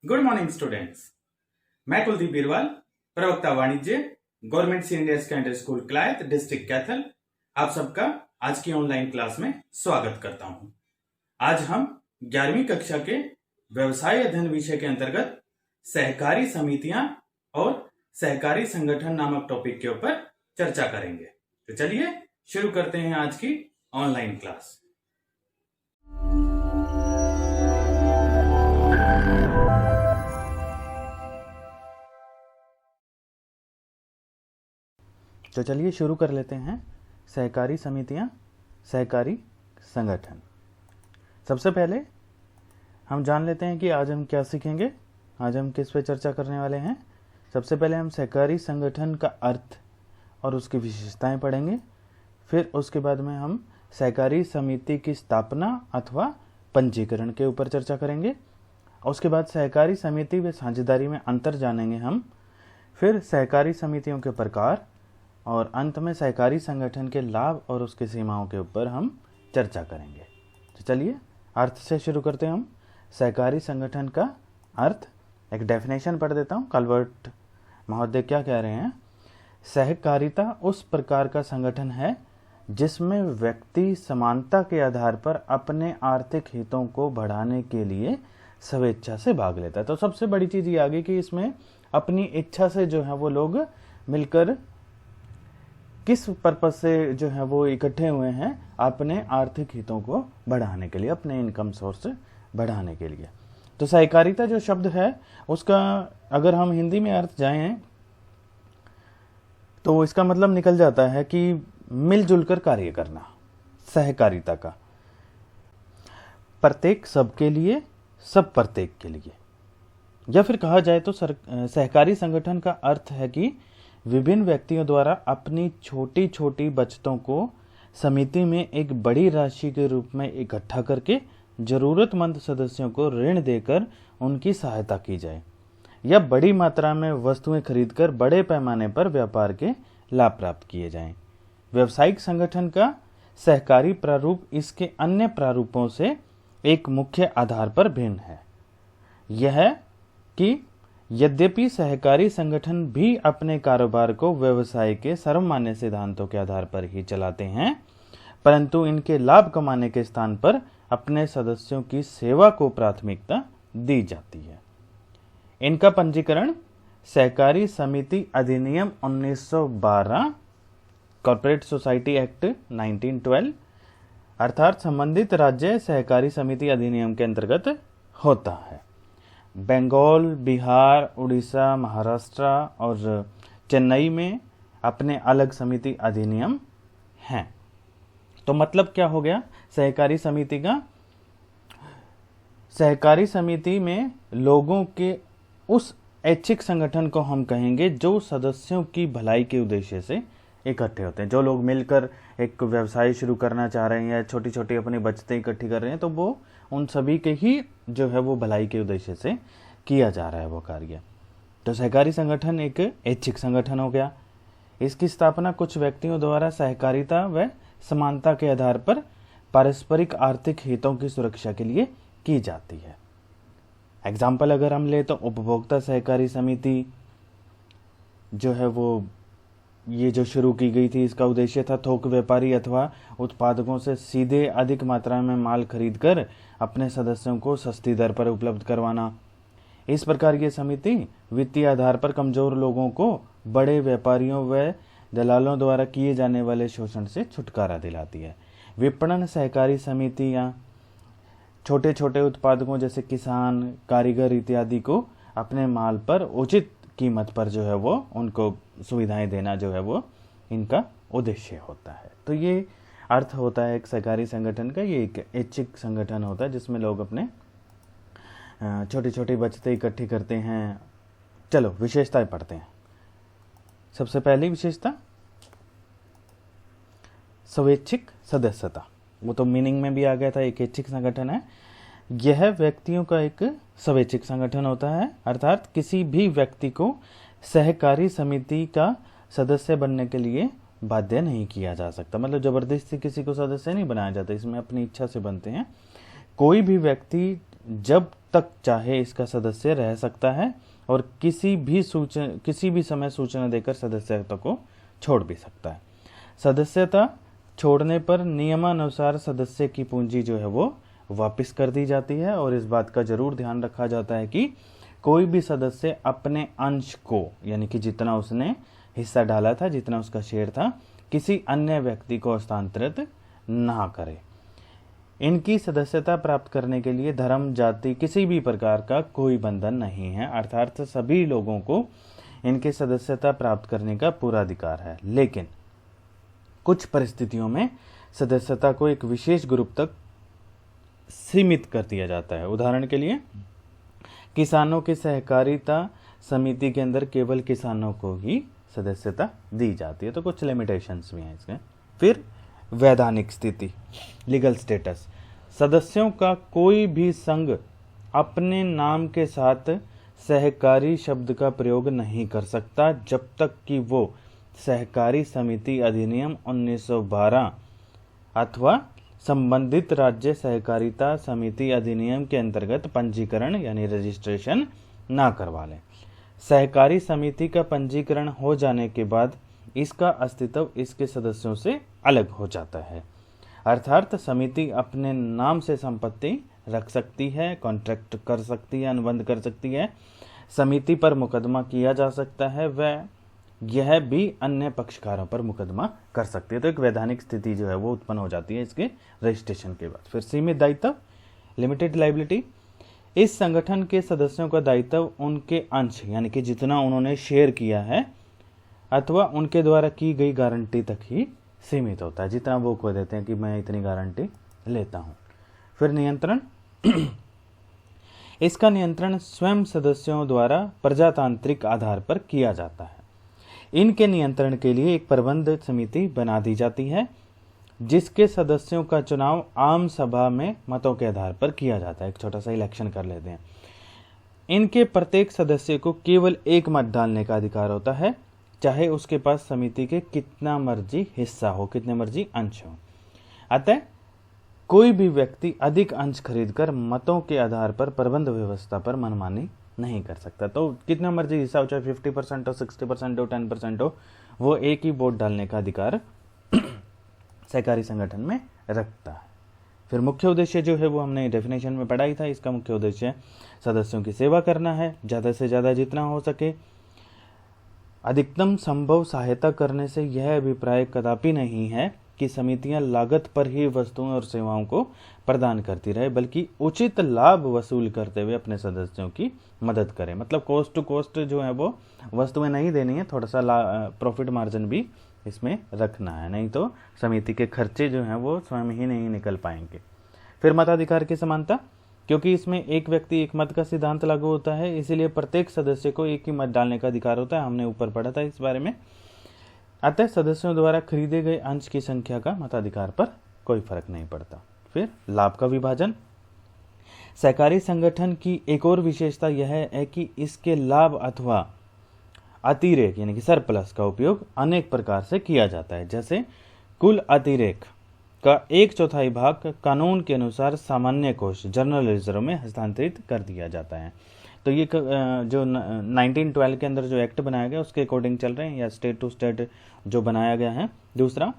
Good morning students. मैं कुलदीप बीरवाल, प्रवक्ता वाणिज्य, government senior secondary school Kalayat, district Kaithal, आप सबका आज की ऑनलाइन क्लास में स्वागत करता हूं। आज हम 11वीं कक्षा के व्यवसाय अध्ययन विषय के अंतर्गत सहकारी समितियां और सहकारी संगठन नामक टॉपिक के ऊपर चर्चा करेंगे। तो चलिए शुरू करते हैं आज की ऑनलाइन क्लास। तो चलिए शुरू कर लेते हैं। सहकारी समितियां, सहकारी संगठन। सबसे पहले हम जान लेते हैं कि आज हम क्या सीखेंगे, आज हम किस पे चर्चा करने वाले हैं। सबसे पहले हम सहकारी संगठन का अर्थ और उसकी विशेषताएं पढ़ेंगे। फिर उसके बाद में हम सहकारी समिति की स्थापना अथवा पंजीकरण के ऊपर चर्चा करेंगे। उसके बाद सहकारी समिति व साझेदारी में अंतर जानेंगे हम। फिर सहकारी समितियों के प्रकार और अंत में सहकारी संगठन के लाभ और उसकी सीमाओं के ऊपर हम चर्चा करेंगे। तो चलिए अर्थ से शुरू करते हैं हम। सहकारी संगठन का अर्थ, एक डेफिनेशन पढ़ देता हूँ। काल्वर्ट महोदय क्या कह रहे हैं? सहकारिता उस प्रकार का संगठन है जिसमें व्यक्ति समानता के आधार पर अपने आर्थिक हितों को बढ़ाने के लिए स्वेच्छा से भाग लेता है। तो सबसे बड़ी चीज़ ये आ गई कि इसमें अपनी इच्छा से जो है वो लोग मिलकर किस पर्पस से जो है वो इकट्ठे हुए हैं, अपने आर्थिक हितों को बढ़ाने के लिए, अपने इनकम सोर्स बढ़ाने के लिए। तो सहकारिता जो शब्द है उसका अगर हम हिंदी में अर्थ जाएं तो इसका मतलब निकल जाता है कि मिलजुल कर कार्य करना। सहकारिता का प्रत्येक सबके लिए, सब प्रत्येक के लिए, या फिर कहा जाए तो सहकारी संगठन का अर्थ है कि विभिन्न व्यक्तियों द्वारा अपनी छोटी छोटी बचतों को समिति में एक बड़ी राशि के रूप में इकट्ठा करके जरूरतमंद सदस्यों को ऋण देकर उनकी सहायता की जाए, या बड़ी मात्रा में वस्तुएं खरीदकर बड़े पैमाने पर व्यापार के लाभ प्राप्त किए जाएं। व्यावसायिक संगठन का सहकारी प्रारूप इसके अन्य प्रारूपों से एक मुख्य आधार पर भिन्न है। यह कि यद्यपि सहकारी संगठन भी अपने कारोबार को व्यवसाय के सर्वमान्य सिद्धांतों के आधार पर ही चलाते हैं, परंतु इनके लाभ कमाने के स्थान पर अपने सदस्यों की सेवा को प्राथमिकता दी जाती है। इनका पंजीकरण सहकारी समिति अधिनियम 1912, कॉर्पोरेट सोसाइटी एक्ट 1912 अर्थात संबंधित राज्य सहकारी समिति अधिनियम के अंतर्गत होता है। बंगाल, बिहार, उड़ीसा, महाराष्ट्र और चेन्नई में अपने अलग समिति अधिनियम हैं। तो मतलब क्या हो गया सहकारी समिति का? सहकारी समिति में लोगों के उस ऐच्छिक संगठन को हम कहेंगे जो सदस्यों की भलाई के उद्देश्य से इकट्ठे होते हैं। जो लोग मिलकर एक व्यवसाय शुरू करना चाह रहे हैं या छोटी छोटी अपनी बचतें इकट्ठी कर रहे हैं, तो वो उन सभी के ही जो है वो भलाई के उद्देश्य से किया जा रहा है वो कार्य। तो सहकारी संगठन एक ऐच्छिक संगठन हो गया। इसकी स्थापना कुछ व्यक्तियों द्वारा सहकारिता व समानता के आधार पर पारस्परिक आर्थिक हितों की सुरक्षा के लिए की जाती है। एग्जाम्पल अगर हम ले तो उपभोक्ता सहकारी समिति जो है वो ये जो शुरू की गई थी, इसका उद्देश्य था थोक व्यापारी अथवा उत्पादकों से सीधे अधिक मात्रा में माल खरीदकर अपने सदस्यों को सस्ती दर पर उपलब्ध करवाना। इस प्रकार ये समिति वित्तीय आधार पर कमजोर लोगों को बड़े व्यापारियों व दलालों द्वारा किए जाने वाले शोषण से छुटकारा दिलाती है। विपणन सहकारी समितियां छोटे छोटे उत्पादकों जैसे किसान, कारीगर इत्यादि को अपने माल पर उचित कीमत पर जो है वो उनको सुविधाएं देना जो है वो इनका उद्देश्य होता है। तो ये अर्थ होता है एक सहकारी संगठन का। ये एक ऐच्छिक संगठन होता है जिसमें लोग अपने छोटी छोटी बचतें इकट्ठी करते हैं। चलो विशेषताएं पढ़ते हैं। सबसे पहली विशेषता स्वैच्छिक सदस्यता। वो तो मीनिंग में भी आ गया था, एक ऐच्छिक संगठन है। यह व्यक्तियों का एक स्वैच्छिक संगठन होता है, अर्थात किसी भी व्यक्ति को सहकारी समिति का सदस्य बनने के लिए बाध्य नहीं किया जा सकता। मतलब जबरदस्ती किसी को सदस्य नहीं बनाया जाता, इसमें अपनी इच्छा से बनते हैं। कोई भी व्यक्ति जब तक चाहे इसका सदस्य रह सकता है और किसी भी समय सूचना देकर सदस्यता को छोड़ भी सकता है। सदस्यता छोड़ने पर नियमानुसार सदस्य की पूंजी जो है वो वापस कर दी जाती है और इस बात का जरूर ध्यान रखा जाता है कि कोई भी सदस्य अपने अंश को, यानी कि जितना उसने हिस्सा डाला था, जितना उसका शेयर था, किसी अन्य व्यक्ति को हस्तांतरित ना करे। इनकी सदस्यता प्राप्त करने के लिए धर्म, जाति, किसी भी प्रकार का कोई बंधन नहीं है, अर्थात सभी लोगों को इनकी सदस्यता प्राप्त करने का पूरा अधिकार है। लेकिन कुछ परिस्थितियों में सदस्यता को एक विशेष ग्रुप तक सीमित कर दिया जाता है। उदाहरण के लिए किसानों की सहकारिता समिति के अंदर केवल किसानों को ही सदस्यता दी जाती है, तो कुछ लिमिटेशंस भी हैं इसके। फिर वैधानिक स्थिति, लीगल स्टेटस। सदस्यों का कोई भी संघ अपने नाम के साथ सहकारी शब्द का प्रयोग नहीं कर सकता जब तक कि वो सहकारी समिति अधिनियम 1912 अथवा संबंधित राज्य सहकारिता समिति अधिनियम के अंतर्गत पंजीकरण यानी रजिस्ट्रेशन ना करवा लें। सहकारी समिति का पंजीकरण हो जाने के बाद इसका अस्तित्व इसके सदस्यों से अलग हो जाता है, अर्थात समिति अपने नाम से संपत्ति रख सकती है, कॉन्ट्रैक्ट कर सकती है, अनुबंध कर सकती है, समिति पर मुकदमा किया जा सकता है, वह यह भी अन्य पक्षकारों पर मुकदमा कर सकती है। तो एक वैधानिक स्थिति जो है वो उत्पन्न हो जाती है इसके रजिस्ट्रेशन के बाद। फिर सीमित दायित्व, लिमिटेड लायबिलिटी। इस संगठन के सदस्यों का दायित्व उनके अंश यानी कि जितना उन्होंने शेयर किया है अथवा उनके द्वारा की गई गारंटी तक ही सीमित होता है, जितना वो कह देते हैं कि मैं इतनी गारंटी लेता हूं। फिर नियंत्रण। इसका नियंत्रण स्वयं सदस्यों द्वारा प्रजातांत्रिक आधार पर किया जाता है। इनके नियंत्रण के लिए एक प्रबंध समिति बना दी जाती है जिसके सदस्यों का चुनाव आम सभा में मतों के आधार पर किया जाता है। एक छोटा सा इलेक्शन कर लेते हैं। इनके प्रत्येक सदस्य को केवल एक मत डालने का अधिकार होता है, चाहे उसके पास समिति के कितना मर्जी हिस्सा हो, कितने मर्जी अंश हो। अतः कोई भी व्यक्ति अधिक अंश खरीदकर मतों के आधार पर प्रबंध व्यवस्था पर मनमानी नहीं कर सकता। तो कितना मर्जी हिस्सा हो, चाहे 50% हो, 60% हो, 10% हो, वो एक ही वोट डालने का अधिकार सहकारी संगठन में रखता है। फिर मुख्य उद्देश्य जो है वो हमने डेफिनेशन में पढ़ा ही था। इसका मुख्य उद्देश्य सदस्यों की सेवा करना है, ज़्यादा से ज़्यादा जितना हो सके अधिकतम संभव सहायता करने से यह अभिप्राय कदापि नहीं है कि समितियां लागत पर ही वस्तुओं और सेवाओं को प्रदान करती रहे, बल्कि उचित लाभ वसूल करते हुए अपने सदस्यों की मदद करें। मतलब कॉस्ट टू कॉस्ट जो है वो वस्तुएं नहीं देनी है, थोड़ा सा प्रॉफिट मार्जिन भी इसमें रखना है, नहीं तो समिति के खर्चे जो हैं वो स्वयं ही नहीं निकल पाएंगे। फिर मताधिकार की समानता, क्योंकि इसमें एक व्यक्ति एक मत का सिद्धांत लागू होता है, इसीलिए प्रत्येक सदस्य को एक ही मत डालने का अधिकार होता है। हमने ऊपर पढ़ा था इस बारे में। अतः सदस्यों द्वारा खरीदे गए अंश की संख्या का मताधिकार पर कोई फर्क नहीं पड़ता। फिर लाभ का विभाजन। सहकारी संगठन की एक और विशेषता यह है कि इसके लाभ अथवा अतिरेक यानी कि सरप्लस का उपयोग अनेक प्रकार से किया जाता है। जैसे कुल अतिरेक का 1/4 भाग कानून के अनुसार सामान्य कोष जनरल रिजर्व में हस्तांतरित कर दिया जाता है। तो ये जो 1912 के अंदर जो एक्ट बनाया गया उसके अकॉर्डिंग चल रहे हैं, या स्टेट टू स्टेट जो बनाया गया है। दूसरा,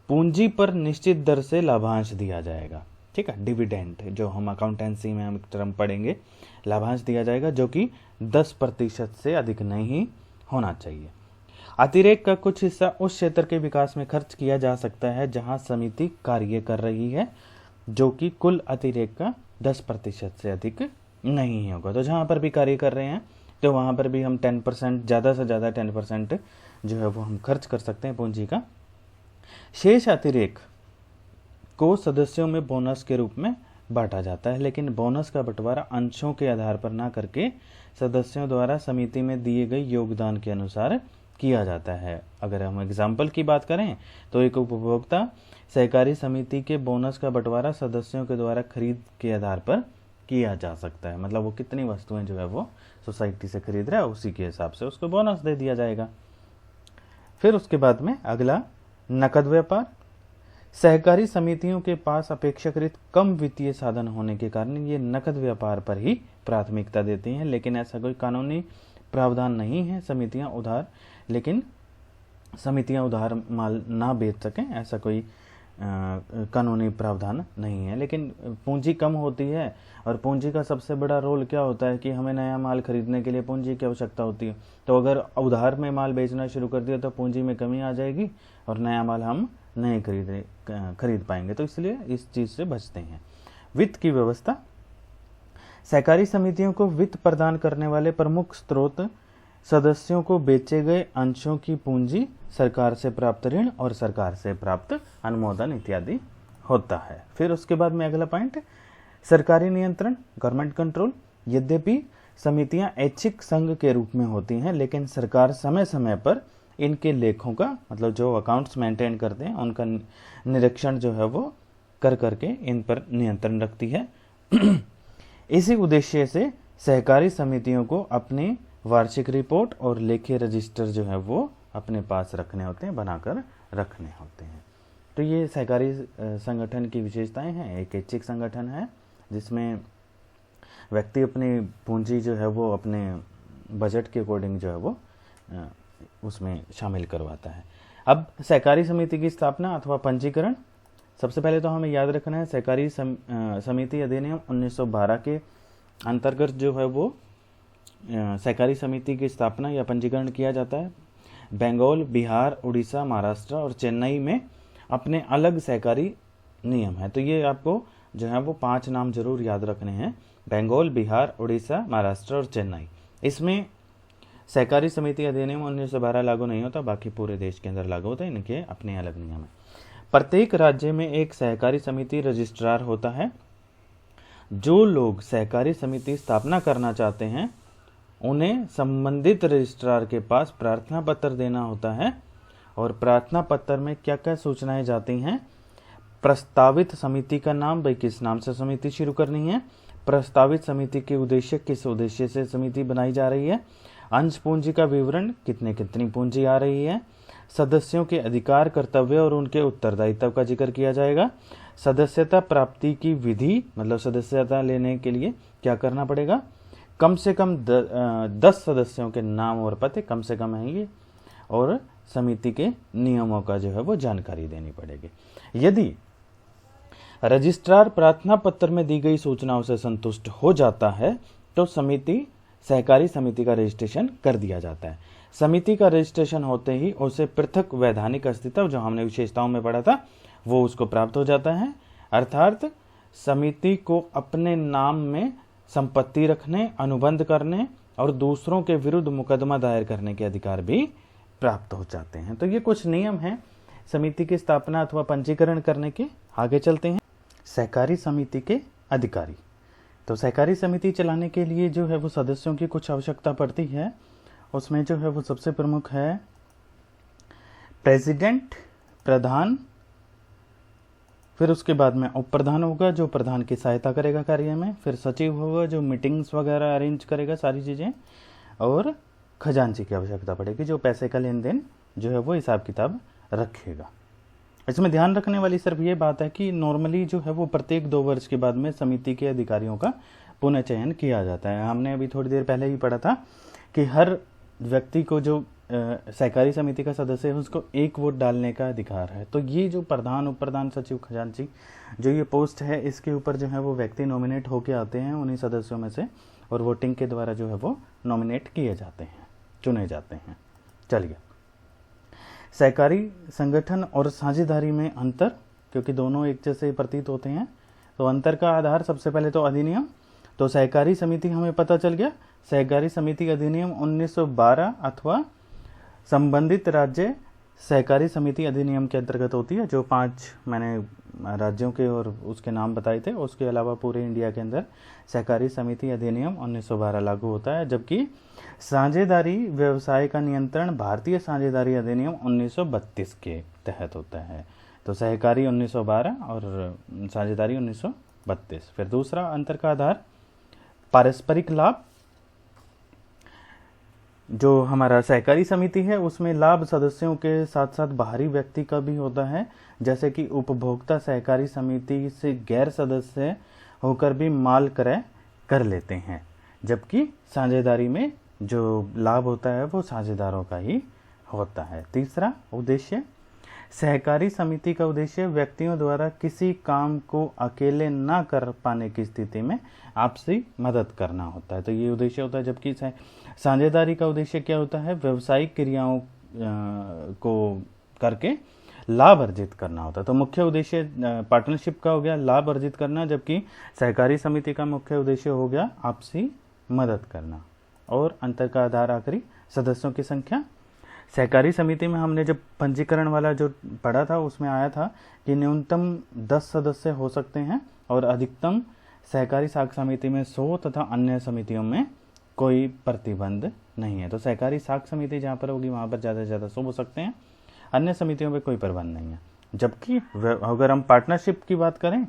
पूंजी पर निश्चित दर से लाभांश दिया जाएगा। ठीक है, डिविडेंड जो हम अकाउंटेंसी में हम एक टर्म पढ़ेंगे, लाभांश दिया जाएगा जो कि 10% से अधिक नहीं होना चाहिए। अतिरेक का कुछ हिस्सा उस क्षेत्र के विकास में खर्च किया जा सकता है जहां समिति कार्य कर रही है, जो कि कुल अतिरेक का 10% से अधिक नहीं होगा। तो जहां पर भी कार्य कर रहे हैं तो वहां पर भी हम 10%, ज़्यादा से ज़्यादा 10% जो है वो हम खर्च कर सकते हैं पूंजी का। शेष अतिरेक को सदस्यों में बोनस के रूप में बांटा जाता है, लेकिन बोनस का बंटवारा अंशों के आधार पर ना करके सदस्यों द्वारा समिति में दिए गए योगदान के अनुसार किया जाता है। अगर हम एग्जाम्पल की बात करें तो एक उपभोक्ता सहकारी समिति के बोनस का बंटवारा सदस्यों के द्वारा खरीद के आधार पर किया जा सकता है। मतलब वो कितनी वस्तुएं जो है वो सोसाइटी से खरीद रहा है उसी के हिसाब से उसको बोनस दे दिया जाएगा। फिर उसके बाद में अगला, नकद व्यापार। सहकारी समितियों के पास अपेक्षाकृत कम वित्तीय साधन होने के कारण ये नकद व्यापार पर ही प्राथमिकता देती हैं, लेकिन ऐसा कोई कानूनी प्रावधान नहीं है लेकिन समितियां उधार माल ना बेच सकें, ऐसा कोई कानूनी प्रावधान नहीं है। लेकिन पूंजी कम होती है और पूंजी का सबसे बड़ा रोल क्या होता है कि हमें नया माल खरीदने के लिए पूंजी की आवश्यकता होती है। तो अगर उधार में माल बेचना शुरू कर दिया तो पूंजी में कमी आ जाएगी और नया माल हम नहीं खरीद पाएंगे, तो इसलिए इस चीज़ से बचते हैं। वित्त की व्यवस्था, सहकारी समितियों को वित्त प्रदान करने वाले प्रमुख स्रोत सदस्यों को बेचे गए अंशों की पूंजी, सरकार से प्राप्त ऋण और सरकार से प्राप्त अनुमोदन इत्यादि होता है। फिर उसके बाद में अगला पॉइंट, सरकारी नियंत्रण, गवर्नमेंट कंट्रोल। यद्यपि समितियां ऐच्छिक संघ के रूप में होती हैं, लेकिन सरकार समय समय पर इनके लेखों का मतलब जो अकाउंट्स मेंटेन करते हैं उनका निरीक्षण जो है वो कर करके इन पर नियंत्रण रखती है। इसी उद्देश्य से सहकारी समितियों को अपनी वार्षिक रिपोर्ट और लेखी रजिस्टर जो है वो अपने पास रखने होते हैं, बनाकर रखने होते हैं। तो ये सहकारी संगठन की विशेषताएं हैं। एक ऐच्छिक संगठन है जिसमें व्यक्ति अपनी पूंजी जो है वो अपने बजट के अकॉर्डिंग जो है वो उसमें शामिल करवाता है। अब सहकारी समिति की स्थापना अथवा पंजीकरण, सबसे पहले तो हमें याद रखना है सहकारी समिति अधिनियम 1912 के अंतर्गत जो है वो सहकारी समिति की स्थापना या पंजीकरण किया जाता है। बंगाल, बिहार, उड़ीसा, महाराष्ट्र और चेन्नई में अपने अलग सहकारी नियम है। तो ये आपको जो है वो 5 नाम जरूर याद रखने हैं, बंगाल, बिहार, उड़ीसा, महाराष्ट्र और चेन्नई। इसमें सहकारी समिति अधिनियम 1912 लागू नहीं होता, बाकी पूरे देश के अंदर लागू होता है, इनके अपने अलग नियम है। प्रत्येक राज्य में एक सहकारी समिति रजिस्ट्रार होता है। जो लोग सहकारी समिति स्थापना करना चाहते हैं उन्हें संबंधित रजिस्ट्रार के पास प्रार्थना पत्र देना होता है, और प्रार्थना पत्र में क्या क्या सूचनाएं जाती हैं, प्रस्तावित समिति का नाम, भाई किस नाम से समिति शुरू करनी है, प्रस्तावित समिति के उद्देश्य, किस उद्देश्य से समिति बनाई जा रही है, अंश पूंजी का विवरण, कितनी पूंजी आ रही है, सदस्यों के अधिकार, कर्तव्य और उनके उत्तरदायित्व का जिक्र किया जाएगा, सदस्यता प्राप्ति की विधि, मतलब सदस्यता लेने के लिए क्या करना पड़ेगा, कम से कम 10 सदस्यों के नाम और पते कम से कम हैं ये, और समिति के नियमों का जो है वो जानकारी देनी पड़ेगी। यदि रजिस्ट्रार प्रार्थना पत्र में दी गई सूचनाओं से संतुष्ट हो जाता है तो सहकारी समिति का रजिस्ट्रेशन कर दिया जाता है। समिति का रजिस्ट्रेशन होते ही उसे पृथक वैधानिक अस्तित्व, जो हमने विशेषताओं में पढ़ा था, वो उसको प्राप्त हो जाता है। अर्थात समिति को अपने नाम में संपत्ति रखने, अनुबंध करने और दूसरों के विरुद्ध मुकदमा दायर करने के अधिकार भी प्राप्त हो जाते हैं। तो ये कुछ नियम हैं समिति की स्थापना अथवा पंजीकरण करने के। आगे चलते हैं, सहकारी समिति के अधिकारी। तो सहकारी समिति चलाने के लिए जो है वो सदस्यों की कुछ आवश्यकता पड़ती है। उसमें जो है वो सबसे प्रमुख है प्रेसिडेंट, प्रधान, फिर उसके बाद में उप प्रधान होगा जो प्रधान की सहायता करेगा कार्य में, फिर सचिव होगा जो मीटिंग्स वगैरह अरेंज करेगा सारी चीज़ें, और खजांची की आवश्यकता पड़ेगी जो पैसे का लेन देन जो है वो हिसाब किताब रखेगा। इसमें ध्यान रखने वाली सिर्फ ये बात है कि नॉर्मली जो है वो प्रत्येक 2 वर्ष के बाद में समिति के अधिकारियों का पुनः चयन किया जाता है। हमने अभी थोड़ी देर पहले ही पढ़ा था कि हर व्यक्ति को जो सहकारी समिति का सदस्य है उसको 1 वोट डालने का अधिकार है। तो ये जो प्रधान, उप प्रधान, सचिव, खजांची जो ये पोस्ट है, इसके ऊपर जो है वो व्यक्ति नॉमिनेट होके आते हैं उन्हीं सदस्यों में से, और वोटिंग के द्वारा जो है वो नॉमिनेट किए जाते हैं, चुने जाते हैं। चलिए, सहकारी संगठन और साझेदारी में अंतर, क्योंकि दोनों एक जैसे प्रतीत होते हैं, तो अंतर का आधार सबसे पहले तो अधिनियम। तो सहकारी समिति हमें पता चल गया, सहकारी समिति अधिनियम 1912 अथवा संबंधित राज्य सहकारी समिति अधिनियम के अंतर्गत होती है। जो 5 मैंने राज्यों के और उसके नाम बताए थे, उसके अलावा पूरे इंडिया के अंदर सहकारी समिति अधिनियम 1912 लागू होता है। जबकि साझेदारी व्यवसाय का नियंत्रण भारतीय साझेदारी अधिनियम 1932 के तहत होता है। तो सहकारी 1912 और साझेदारी 1932। फिर दूसरा अंतर का आधार पारस्परिक लाभ। जो हमारा सहकारी समिति है उसमें लाभ सदस्यों के साथ साथ बाहरी व्यक्ति का भी होता है, जैसे कि उपभोक्ता सहकारी समिति से गैर सदस्य होकर भी माल क्रय कर लेते हैं, जबकि साझेदारी में जो लाभ होता है वो साझेदारों का ही होता है। तीसरा उद्देश्य, सहकारी समिति का उद्देश्य व्यक्तियों द्वारा किसी काम को अकेले ना कर पाने की स्थिति में आपसी मदद करना होता है, तो ये उद्देश्य होता है। जबकि साझेदारी का उद्देश्य क्या होता है, व्यवसायिक क्रियाओं को करके लाभ अर्जित करना होता है। तो मुख्य उद्देश्य पार्टनरशिप का हो गया लाभ अर्जित करना, जबकि सहकारी समिति का मुख्य उद्देश्य हो गया आपसी मदद करना। और अंतर का आधार आखिरी सदस्यों की संख्या। सहकारी समिति में हमने जब पंजीकरण वाला जो पढ़ा था उसमें आया था कि न्यूनतम 10 सदस्य हो सकते हैं और अधिकतम सहकारी साख समिति में 100 तथा अन्य समितियों में कोई प्रतिबंध नहीं है। तो सहकारी साख समिति जहाँ पर होगी वहाँ पर ज़्यादा से ज़्यादा 100 हो सकते हैं, अन्य समितियों में कोई प्रतिबंध नहीं है। जबकि अगर हम पार्टनरशिप की बात करें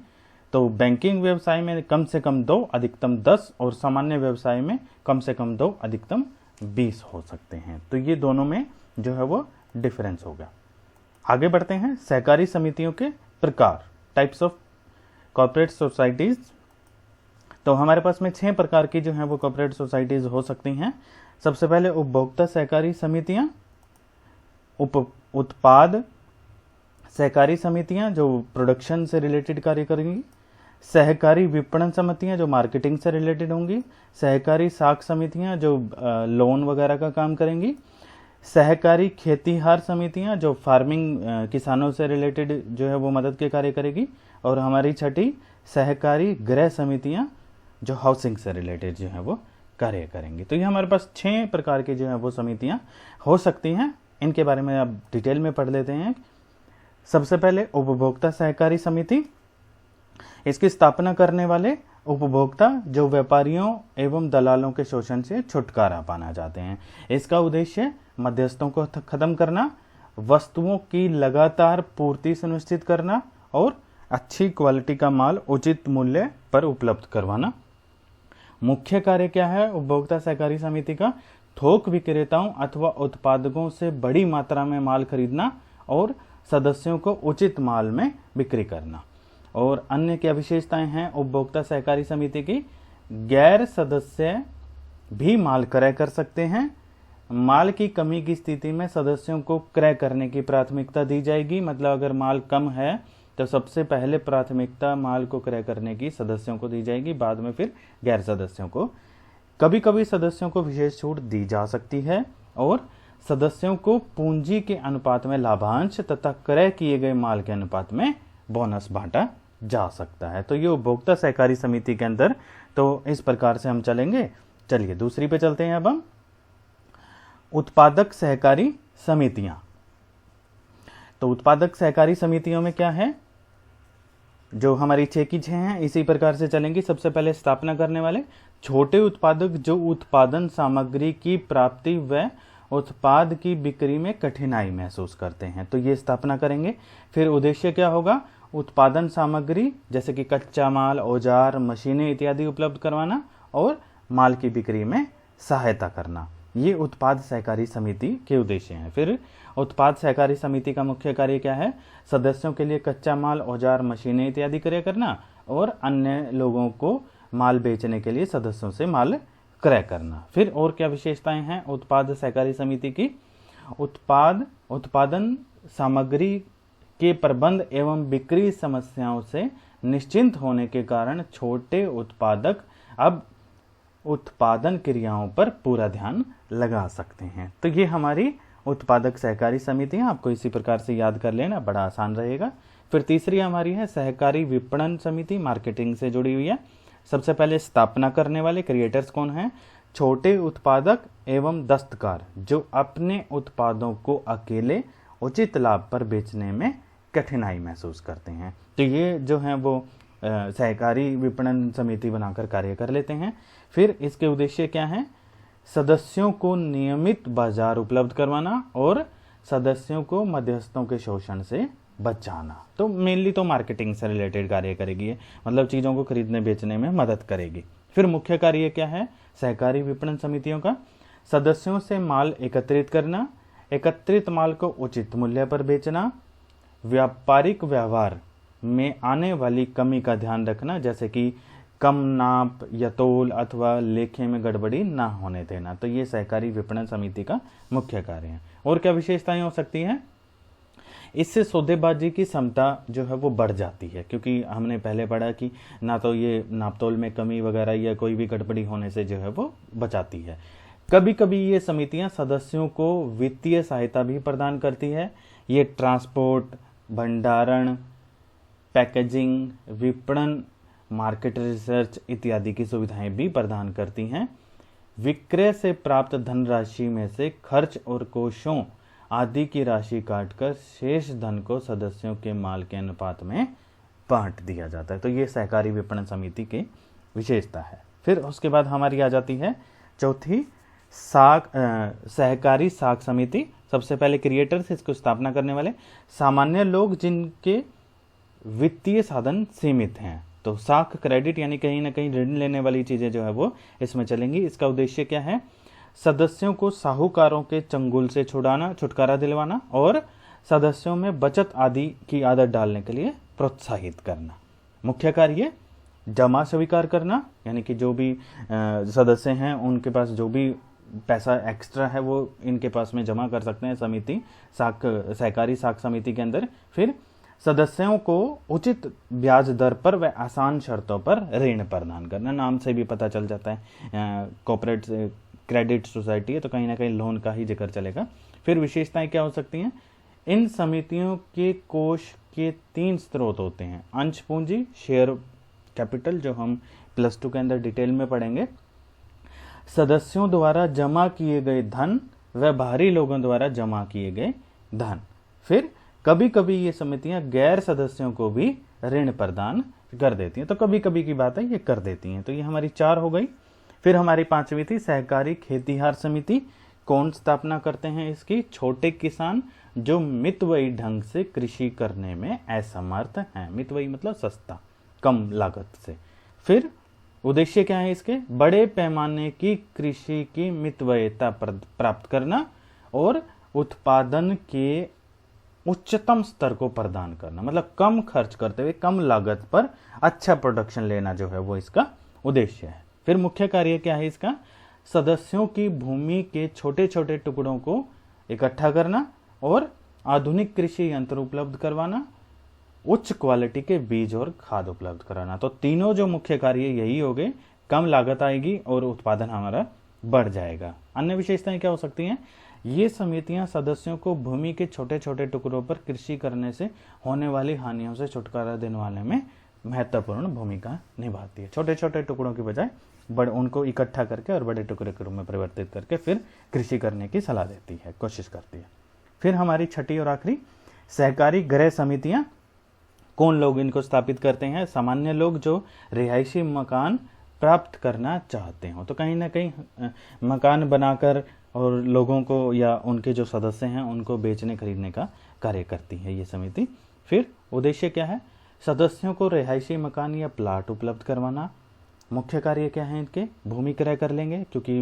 तो बैंकिंग व्यवसाय में कम से कम 2 अधिकतम 10 और सामान्य व्यवसाय में कम से कम 2 अधिकतम 20 हो सकते हैं। तो ये दोनों में जो है वो डिफरेंस होगा। आगे बढ़ते हैं, सहकारी समितियों के प्रकार, टाइप्स ऑफ कॉर्पोरेट सोसाइटीज। तो हमारे पास में 6 प्रकार की जो है वो कॉर्पोरेट सोसाइटीज हो सकती हैं। सबसे पहले उपभोक्ता सहकारी समितियां, उत्पाद सहकारी समितियां जो प्रोडक्शन से रिलेटेड कार्य करेंगी, सहकारी विपणन समितियां जो मार्केटिंग से रिलेटेड होंगी, सहकारी साख समितियां जो लोन वगैरह का काम करेंगी, सहकारी खेतीहार समितियां जो फार्मिंग किसानों से रिलेटेड जो है वो मदद के कार्य करेगी, और हमारी छठी सहकारी गृह समितियां जो हाउसिंग से रिलेटेड जो है वो कार्य करेंगी। तो ये हमारे पास 6 प्रकार की जो है वो समितियां हो सकती हैं। इनके बारे में अब डिटेल में पढ़ लेते हैं। सबसे पहले उपभोक्ता सहकारी समिति, इसकी स्थापना करने वाले उपभोक्ता जो व्यापारियों एवं दलालों के शोषण से छुटकारा पाना चाहते हैं। इसका उद्देश्य मध्यस्थों को खत्म करना, वस्तुओं की लगातार पूर्ति सुनिश्चित करना और अच्छी क्वालिटी का माल उचित मूल्य पर उपलब्ध करवाना। मुख्य कार्य क्या है उपभोक्ता सहकारी समिति का, थोक विक्रेताओं अथवा उत्पादकों से बड़ी मात्रा में माल खरीदना और सदस्यों को उचित माल में बिक्री करना। और अन्य क्या विशेषताएं हैं उपभोक्ता सहकारी समिति की, गैर सदस्य भी माल क्रय कर सकते हैं। माल की कमी की स्थिति में सदस्यों को क्रय करने की प्राथमिकता दी जाएगी, मतलब अगर माल कम है तो सबसे पहले प्राथमिकता माल को क्रय करने की सदस्यों को दी जाएगी, बाद में फिर गैर सदस्यों को। कभी कभी सदस्यों को विशेष छूट दी जा सकती है और सदस्यों को पूंजी के अनुपात में लाभांश तथा क्रय किए गए माल के अनुपात में बोनस बांटा जा सकता है। तो ये उपभोक्ता सहकारी समिति के अंदर तो इस प्रकार से हम चलेंगे। चलिए दूसरी पे चलते हैं। अब हम उत्पादक सहकारी समितियां। तो उत्पादक सहकारी समितियों में क्या है, जो हमारी 6 की 6 हैं इसी प्रकार से चलेंगी। सबसे पहले स्थापना करने वाले छोटे उत्पादक जो उत्पादन सामग्री की प्राप्ति व उत्पाद की बिक्री में कठिनाई महसूस करते हैं, तो ये स्थापना करेंगे। फिर उद्देश्य क्या होगा, उत्पादन सामग्री जैसे कि कच्चा माल, औजार, मशीनें इत्यादि उपलब्ध करवाना और माल की बिक्री में सहायता करना। ये उत्पाद सहकारी समिति के उद्देश्य हैं। फिर उत्पाद सहकारी समिति का मुख्य कार्य क्या है, सदस्यों के लिए कच्चा माल, औजार, मशीनें इत्यादि क्रय करना और अन्य लोगों को माल बेचने के लिए सदस्यों से माल क्रय करना। फिर और क्या विशेषताएं हैं उत्पाद सहकारी समिति की, उत्पादन सामग्री के प्रबंध एवं बिक्री समस्याओं से निश्चिंत होने के कारण छोटे उत्पादक अब उत्पादन क्रियाओं पर पूरा ध्यान लगा सकते हैं। तो ये हमारी उत्पादक सहकारी समितियां, आपको इसी प्रकार से याद कर लेना, बड़ा आसान रहेगा। फिर तीसरी हमारी है सहकारी विपणन समिति, मार्केटिंग से जुड़ी हुई है। सबसे पहले स्थापना करने वाले क्रिएटर्स कौन हैं, छोटे उत्पादक एवं दस्तकार जो अपने उत्पादों को अकेले उचित लाभ पर बेचने में कठिनाई महसूस करते हैं। तो ये जो है वो सहकारी विपणन समिति बनाकर कार्य कर लेते हैं। फिर इसके उद्देश्य क्या हैं, सदस्यों को नियमित बाजार उपलब्ध करवाना और सदस्यों को मध्यस्थों के शोषण से बचाना। तो मेनली तो मार्केटिंग से रिलेटेड कार्य करेगी ये, मतलब चीज़ों को खरीदने बेचने में मदद करेगी। फिर मुख्य कार्य क्या है सहकारी विपणन समितियों का, सदस्यों से माल एकत्रित करना, एकत्रित माल को उचित मूल्य पर बेचना, व्यापारिक व्यवहार में आने वाली कमी का ध्यान रखना, जैसे कि कम नाप या तोल अथवा लेखे में गड़बड़ी ना होने देना। तो ये सहकारी विपणन समिति का मुख्य कार्य है। और क्या विशेषताएं हो सकती हैं? इससे सौदेबाजी की क्षमता जो है वो बढ़ जाती है, क्योंकि हमने पहले पढ़ा कि ना तो ये नापतोल में कमी वगैरह या कोई भी गड़बड़ी होने से जो है वो बचाती है। कभी कभी ये समितियां सदस्यों को वित्तीय सहायता भी प्रदान करती है। ये ट्रांसपोर्ट, भंडारण, पैकेजिंग, विपणन, मार्केट रिसर्च इत्यादि की सुविधाएं भी प्रदान करती हैं। विक्रय से प्राप्त धनराशि में से खर्च और कोषों आदि की राशि काटकर शेष धन को सदस्यों के माल के अनुपात में बांट दिया जाता है। तो ये सहकारी विपणन समिति की विशेषता है। फिर उसके बाद हमारी आ जाती है चौथी सहकारी साख समिति। सबसे पहले क्रिएटर्स, इसको स्थापना करने वाले सामान्य लोग जिनके वित्तीय साधन सीमित हैं। तो साख क्रेडिट यानी कहीं ना कहीं ऋण लेने वाली चीजें जो है वो इसमें चलेंगी। इसका उद्देश्य क्या है? सदस्यों को साहूकारों के चंगुल से छुटकारा दिलवाना और सदस्यों में बचत आदि की आदत डालने के लिए प्रोत्साहित करना। मुख्य कार्य जमा स्वीकार करना, यानी कि जो भी सदस्य हैं उनके पास जो भी पैसा एक्स्ट्रा है वो इनके पास में जमा कर सकते हैं सहकारी साख समिति के अंदर। फिर सदस्यों को उचित ब्याज दर पर व आसान शर्तों पर ऋण प्रदान करना। नाम से भी पता चल जाता है कॉर्पोरेट क्रेडिट सोसाइटी है, तो कहीं ना कहीं लोन का ही जिक्र चलेगा। फिर विशेषताएं क्या हो सकती हैं? इन समितियों के कोष के 3 स्रोत होते हैं। अंश पूंजी, शेयर कैपिटल, जो हम +2 के अंदर डिटेल में पढ़ेंगे, सदस्यों द्वारा जमा किए गए धन व बाहरी लोगों द्वारा जमा किए गए धन। फिर कभी कभी ये समितियां गैर सदस्यों को भी ऋण प्रदान कर देती हैं। तो कभी कभी की बात है, ये कर देती हैं। तो ये हमारी 4 हो गई। फिर हमारी 5वीं थी सहकारी खेतीहार समिति। कौन स्थापना करते हैं इसकी? छोटे किसान जो मितव्ययी ढंग से कृषि करने में असमर्थ हैं। मितव्ययी मतलब सस्ता, कम लागत से। फिर उद्देश्य क्या है इसके? बड़े पैमाने की कृषि की मितव्ययता प्राप्त करना और उत्पादन के उच्चतम स्तर को प्रदान करना, मतलब कम खर्च करते हुए कम लागत पर अच्छा प्रोडक्शन लेना जो है वो इसका उद्देश्य है। फिर मुख्य कार्य क्या है इसका? सदस्यों की भूमि के छोटे छोटे टुकड़ों को इकट्ठा करना और आधुनिक कृषि यंत्र उपलब्ध करवाना, उच्च क्वालिटी के बीज और खाद उपलब्ध कराना। तो तीनों जो मुख्य कार्य यही हो गए। कम लागत आएगी और उत्पादन हमारा बढ़ जाएगा। अन्य विशेषताएं क्या हो सकती हैं? ये समितियां सदस्यों को भूमि के छोटे छोटे टुकड़ों पर कृषि करने से होने वाली हानियों से छुटकारा दिलवाने में महत्वपूर्ण भूमिका निभाती है। छोटे छोटे टुकड़ों की बजाय उनको इकट्ठा करके और बड़े टुकड़े के रूप में परिवर्तित करके फिर कृषि करने की सलाह देती है, कोशिश करती है। फिर हमारी 6ठी और आखिरी सहकारी गृह समितियां। कौन लोग इनको स्थापित करते हैं? सामान्य लोग जो रिहायशी मकान प्राप्त करना चाहते हो। तो कहीं ना कहीं मकान बनाकर और लोगों को या उनके जो सदस्य हैं उनको बेचने खरीदने का कार्य करती है ये समिति। फिर उद्देश्य क्या है? सदस्यों को रिहायशी मकान या प्लाट उपलब्ध करवाना। मुख्य कार्य क्या है इनके? भूमि क्रय कर लेंगे, क्योंकि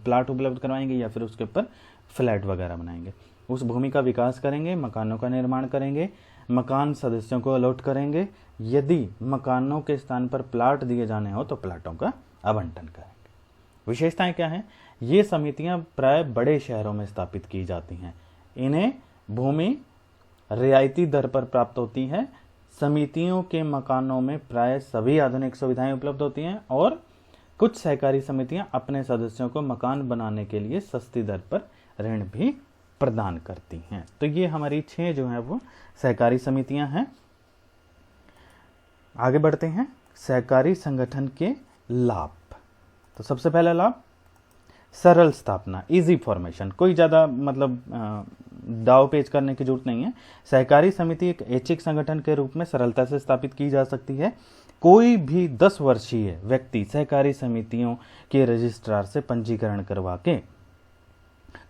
प्लाट उपलब्ध करवाएंगे या फिर उसके ऊपर फ्लैट वगैरह बनाएंगे। उस भूमि का विकास करेंगे, मकानों का निर्माण करेंगे, मकान सदस्यों को अलॉट करेंगे। यदि मकानों के स्थान पर प्लाट दिए जाने हो तो प्लाटों का आवंटन करेंगे। विशेषताएं क्या हैं? ये समितियां प्राय बड़े शहरों में स्थापित की जाती हैं। इन्हें भूमि रियायती दर पर प्राप्त होती है। समितियों के मकानों में प्राय सभी आधुनिक सुविधाएं उपलब्ध होती हैं और कुछ सहकारी समितियां अपने सदस्यों को मकान बनाने के लिए सस्ती दर पर ऋण भी प्रदान करती हैं। तो ये हमारी 6 जो है वो सहकारी समितियां हैं। आगे बढ़ते हैं सहकारी संगठन के लाभ। तो सबसे पहला लाभ, सरल स्थापना, इजी फॉर्मेशन। कोई ज़्यादा दाव पेच करने की जरूरत नहीं है। सहकारी समिति एक ऐच्छिक संगठन के रूप में सरलता से स्थापित की जा सकती है। कोई भी 10 वर्षीय व्यक्ति सहकारी समितियों के रजिस्ट्रार से पंजीकरण करवा के,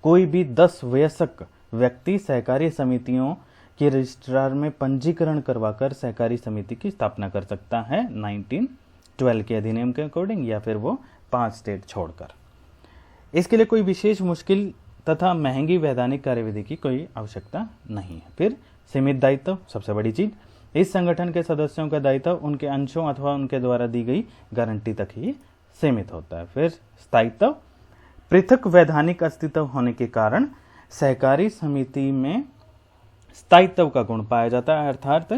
कोई भी 10 वयस्क व्यक्ति सहकारी समितियों के रजिस्ट्रार में पंजीकरण करवाकर सहकारी समिति की स्थापना कर सकता है 1912 के अधिनियम के अकॉर्डिंग, या फिर वो 5 स्टेट छोड़कर। इसके लिए कोई विशेष मुश्किल तथा महंगी वैधानिक कार्यविधि की कोई आवश्यकता नहीं है। फिर सीमित दायित्व, सबसे बड़ी चीज, इस संगठन के सदस्यों का दायित्व उनके अंशों अथवा उनके द्वारा दी गई गारंटी तक ही सीमित होता है। फिर स्थायित्व, पृथक वैधानिक अस्तित्व होने के कारण सहकारी समिति में स्थायित्व का गुण पाया जाता है, अर्थात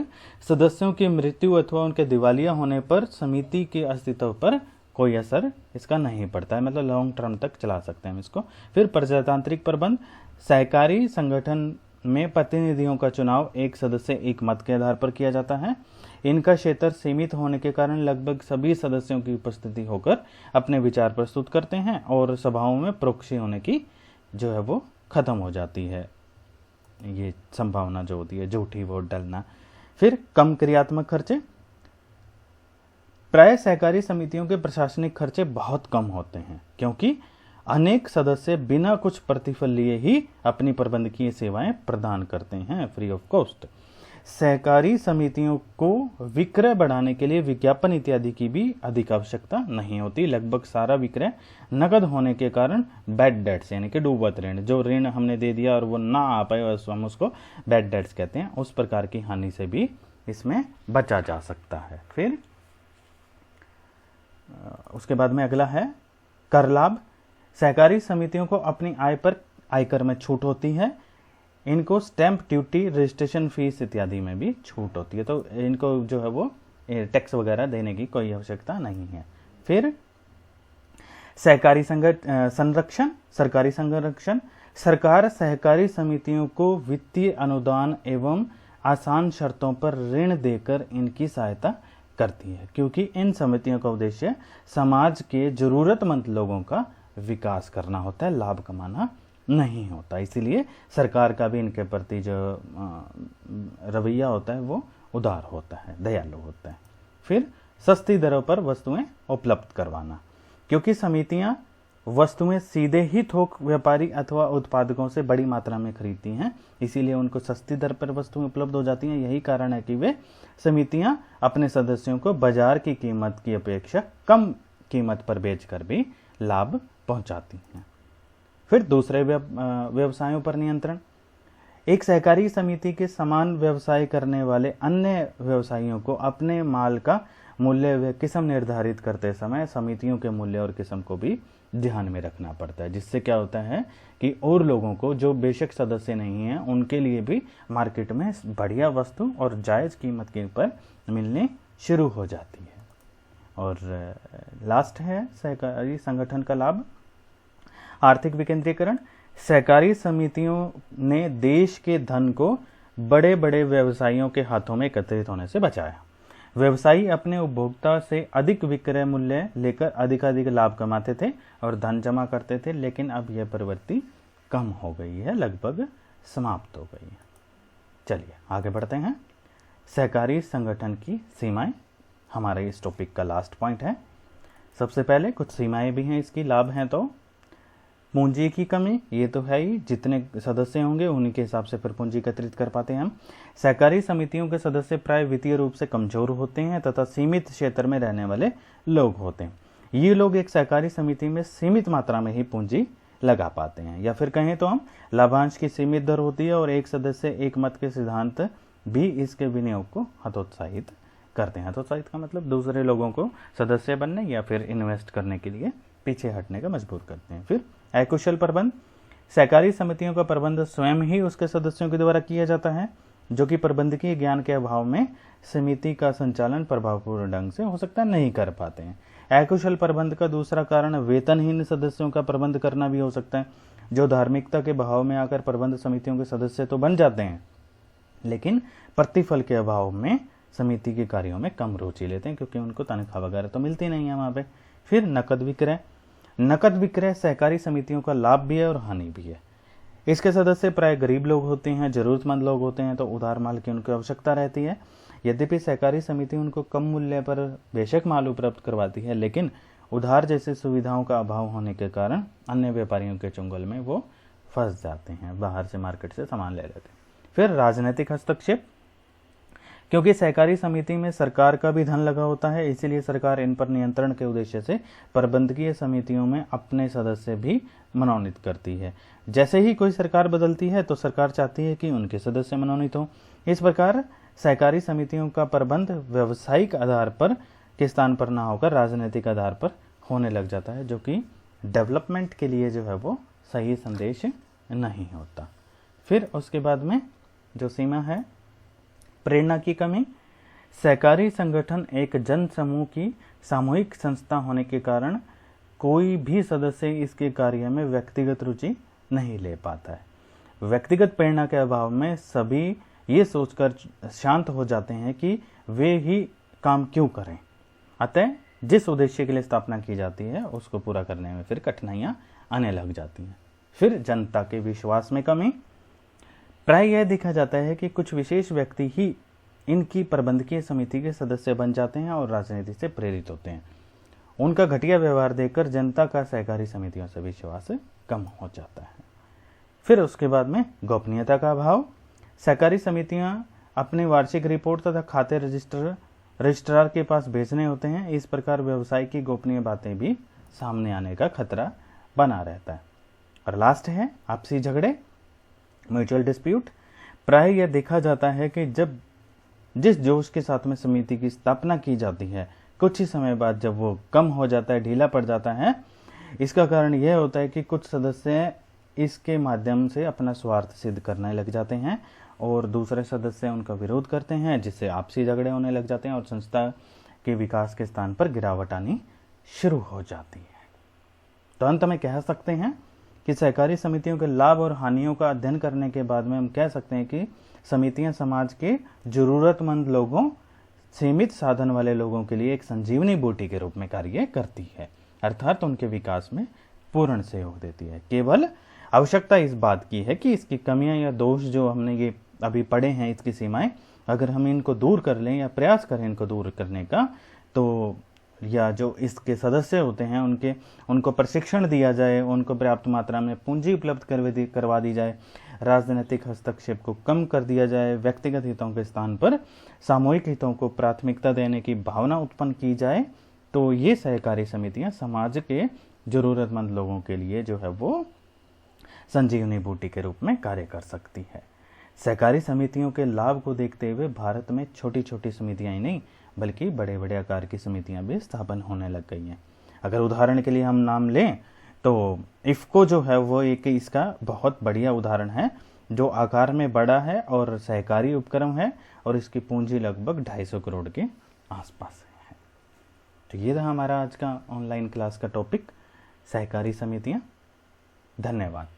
सदस्यों की मृत्यु अथवा उनके दिवालिया होने पर समिति के अस्तित्व पर कोई असर इसका नहीं पड़ता है, मतलब लॉन्ग टर्म तक चला सकते हैं हम इसको। फिर प्रजातांत्रिक प्रबंध, सहकारी संगठन में प्रतिनिधियों का चुनाव एक सदस्य एक मत के आधार पर किया जाता है। इनका क्षेत्र सीमित होने के कारण लगभग सभी सदस्यों की उपस्थिति होकर अपने विचार प्रस्तुत करते हैं और सभाओं में प्रोक्सी होने की जो है वो खत्म हो जाती है, ये संभावना जो होती है झूठी वोट डालना। फिर कम क्रियात्मक खर्चे, प्राय सहकारी समितियों के प्रशासनिक खर्चे बहुत कम होते हैं क्योंकि अनेक सदस्य बिना कुछ प्रतिफल लिए ही अपनी प्रबंधकीय सेवाएं प्रदान करते हैं फ्री ऑफ कॉस्ट। सहकारी समितियों को विक्रय बढ़ाने के लिए विज्ञापन इत्यादि की भी अधिक आवश्यकता नहीं होती। लगभग सारा विक्रय नकद होने के कारण बैड डेट्स यानी कि डूबत ऋण, जो ऋण हमने दे दिया और वो ना आ पाए हम उसको बैड डेट्स कहते हैं, उस प्रकार की हानि से भी इसमें बचा जा सकता है। फिर उसके बाद में अगला है कर लाभ। सहकारी समितियों को अपनी आय पर आयकर में छूट होती है। इनको स्टैंप ड्यूटी, रजिस्ट्रेशन फीस इत्यादि में भी छूट होती है, तो इनको जो है वो टैक्स वगैरह देने की कोई आवश्यकता नहीं है। फिर सहकारी संरक्षण, सरकारी संरक्षण, सरकार सहकारी समितियों को वित्तीय अनुदान एवं आसान शर्तों पर ऋण देकर इनकी सहायता करती है क्योंकि इन समितियों का उद्देश्य समाज के जरूरतमंद लोगों का विकास करना होता है, लाभ कमाना नहीं होता। इसीलिए सरकार का भी इनके प्रति जो रवैया होता है वो उदार होता है, दयालु होता है। फिर सस्ती दरों पर वस्तुएं उपलब्ध करवाना, क्योंकि समितियां वस्तुएं सीधे ही थोक व्यापारी अथवा उत्पादकों से बड़ी मात्रा में खरीदती हैं, इसीलिए उनको सस्ती दर पर वस्तुएं उपलब्ध हो जाती हैं। यही कारण है कि वे समितियां अपने सदस्यों को बाजार की कीमत की अपेक्षा कम कीमत पर बेचकर भी लाभ पहुंचाती हैं। फिर दूसरे व्यवसायों पर नियंत्रण, एक सहकारी समिति के समान व्यवसाय करने वाले अन्य व्यवसायियों को अपने माल का मूल्य व किस्म निर्धारित करते समय समितियों के मूल्य और किस्म को भी ध्यान में रखना पड़ता है, जिससे क्या होता है कि और लोगों को जो बेशक सदस्य नहीं हैं उनके लिए भी मार्केट में बढ़िया वस्तु और जायज़ कीमत के पर मिलने शुरू हो जाती है। और लास्ट है सहकारी संगठन का लाभ, आर्थिक विकेंद्रीकरण। सहकारी समितियों ने देश के धन को बड़े बड़े व्यवसायियों के हाथों में एकत्रित होने से बचाया। व्यवसायी अपने उपभोक्ता से अधिक विक्रय मूल्य लेकर अधिकाधिक लाभ कमाते थे और धन जमा करते थे, लेकिन अब यह प्रवृत्ति कम हो गई है, लगभग समाप्त हो गई है। चलिए आगे बढ़ते हैं। सहकारी संगठन की सीमाएं हमारे इस टॉपिक का लास्ट पॉइंट है। सबसे पहले कुछ सीमाएं भी हैं इसकी, लाभ हैं तो पूंजी की कमी, ये तो है ही, जितने सदस्य होंगे उन्हीं के हिसाब से फिर पूंजी एकत्रित कर पाते हैं हम। सहकारी समितियों के सदस्य प्राय वित्तीय रूप से कमजोर होते हैं तथा सीमित क्षेत्र में रहने वाले लोग होते हैं। ये लोग एक सहकारी समिति में सीमित मात्रा में ही पूंजी लगा पाते हैं, या फिर कहें तो हम लाभांश की सीमित दर होती है और एक सदस्य एक मत के सिद्धांत भी इसके विनियोग को हतोत्साहित करते हैं। हतोत्साहित का मतलब दूसरे लोगों को सदस्य बनने या फिर इन्वेस्ट करने के लिए पीछे हटने का मजबूर करते हैं। फिर अकुशल प्रबंध, सहकारी समितियों का प्रबंध स्वयं ही उसके सदस्यों के द्वारा किया जाता है, जो कि प्रबंधकीय ज्ञान के अभाव में समिति का संचालन प्रभावपूर्ण ढंग से हो सकता है नहीं कर पाते हैं। अकुशल प्रबंध का दूसरा कारण वेतनहीन सदस्यों का प्रबंध करना भी हो सकता है, जो धार्मिकता के भाव में आकर प्रबंध समितियों के सदस्य तो बन जाते हैं, लेकिन प्रतिफल के अभाव में समिति के कार्यों में कम रुचि लेते हैं, क्योंकि उनको तनख्वाह वगैरह तो मिलती नहीं है वहाँ पे। फिर नकद विक्रय, नकद विक्रय सहकारी समितियों का लाभ भी है और हानि भी है। इसके सदस्य प्राय गरीब लोग होते हैं, जरूरतमंद लोग होते हैं, तो उधार माल की उनको आवश्यकता रहती है। यद्यपि सहकारी समिति उनको कम मूल्य पर बेशक माल उपलब्ध करवाती है, लेकिन उधार जैसे सुविधाओं का अभाव होने के कारण अन्य व्यापारियों के चुंगल में वो फंस जाते हैं, बाहर से मार्केट से सामान ले लेते हैं। फिर राजनीतिक हस्तक्षेप, क्योंकि सहकारी समिति में सरकार का भी धन लगा होता है, इसीलिए सरकार इन पर नियंत्रण के उद्देश्य से प्रबंधकीय समितियों में अपने सदस्य भी मनोनीत करती है। जैसे ही कोई सरकार बदलती है तो सरकार चाहती है कि उनके सदस्य मनोनीत हों। इस प्रकार सहकारी समितियों का प्रबंध व्यावसायिक आधार पर के स्थान पर ना होकर राजनीतिक आधार पर होने लग जाता है, जो कि डेवलपमेंट के लिए जो है वो सही संदेश नहीं होता। फिर उसके बाद में जो सीमा है, प्रेरणा की कमी। सहकारी संगठन एक जन समूह की सामूहिक संस्था होने के कारण कोई भी सदस्य इसके कार्य में व्यक्तिगत रुचि नहीं ले पाता है। व्यक्तिगत प्रेरणा के अभाव में सभी ये सोचकर शांत हो जाते हैं कि वे ही काम क्यों करें। अतः जिस उद्देश्य के लिए स्थापना की जाती है उसको पूरा करने में फिर कठिनाइयां आने लग जाती हैं। फिर जनता के विश्वास में कमी। प्राय यह देखा जाता है कि कुछ विशेष व्यक्ति ही इनकी प्रबंधकीय समिति के सदस्य बन जाते हैं और राजनीति से प्रेरित होते हैं। उनका घटिया व्यवहार देखकर जनता का सहकारी समितियों से विश्वास कम हो जाता है। फिर उसके बाद में गोपनीयता का अभाव। सहकारी समितियां अपने वार्षिक रिपोर्ट तथा खाते रजिस्ट्रार के पास भेजने होते हैं। इस प्रकार व्यवसाय की गोपनीय बातें भी सामने आने का खतरा बना रहता है। और लास्ट है आपसी झगड़े, म्यूचुअल डिस्प्यूट। प्राय यह देखा जाता है कि जब जिस जोश के साथ में समिति की स्थापना की जाती है, कुछ ही समय बाद जब वो कम हो जाता है, ढीला पड़ जाता है, इसका कारण यह होता है कि कुछ सदस्य इसके माध्यम से अपना स्वार्थ सिद्ध करने लग जाते हैं और दूसरे सदस्य उनका विरोध करते हैं, जिससे आपसी झगड़े होने लग जाते हैं और संस्था के विकास के स्थान पर गिरावट आनी शुरू हो जाती है। तो अंत में कह सकते हैं कि सहकारी समितियों के लाभ और हानियों का अध्ययन करने के बाद में हम कह सकते हैं कि समितियां समाज के जरूरतमंद लोगों, सीमित साधन वाले लोगों के लिए एक संजीवनी बूटी के रूप में कार्य करती है, अर्थात उनके विकास में पूर्ण सहयोग देती है। केवल आवश्यकता इस बात की है कि इसकी कमियां या दोष जो हमने ये अभी पढ़े हैं, इसकी सीमाएं अगर हम इनको दूर कर लें या प्रयास करें इनको दूर करने का, तो या जो इसके सदस्य होते हैं उनको प्रशिक्षण दिया जाए, उनको पर्याप्त मात्रा में पूंजी उपलब्ध करवा दी जाए, राजनीतिक हस्तक्षेप को कम कर दिया जाए, व्यक्तिगत हितों के स्थान पर सामूहिक हितों को प्राथमिकता देने की भावना उत्पन्न की जाए, तो ये सहकारी समितियां समाज के जरूरतमंद लोगों के लिए जो है वो संजीवनी बूटी के रूप में कार्य कर सकती है। सहकारी समितियों के लाभ को देखते हुए भारत में छोटी छोटी समितियां ही नहीं बल्कि बड़े बड़े आकार की समितियां भी स्थापन होने लग गई हैं। अगर उदाहरण के लिए हम नाम लें तो इफ़को जो है वो एक इसका बहुत बढ़िया उदाहरण है, जो आकार में बड़ा है और सहकारी उपक्रम है और इसकी पूंजी लगभग 250 करोड़ के आसपास है। तो ये था हमारा आज का ऑनलाइन क्लास का टॉपिक, सहकारी समितियां। धन्यवाद।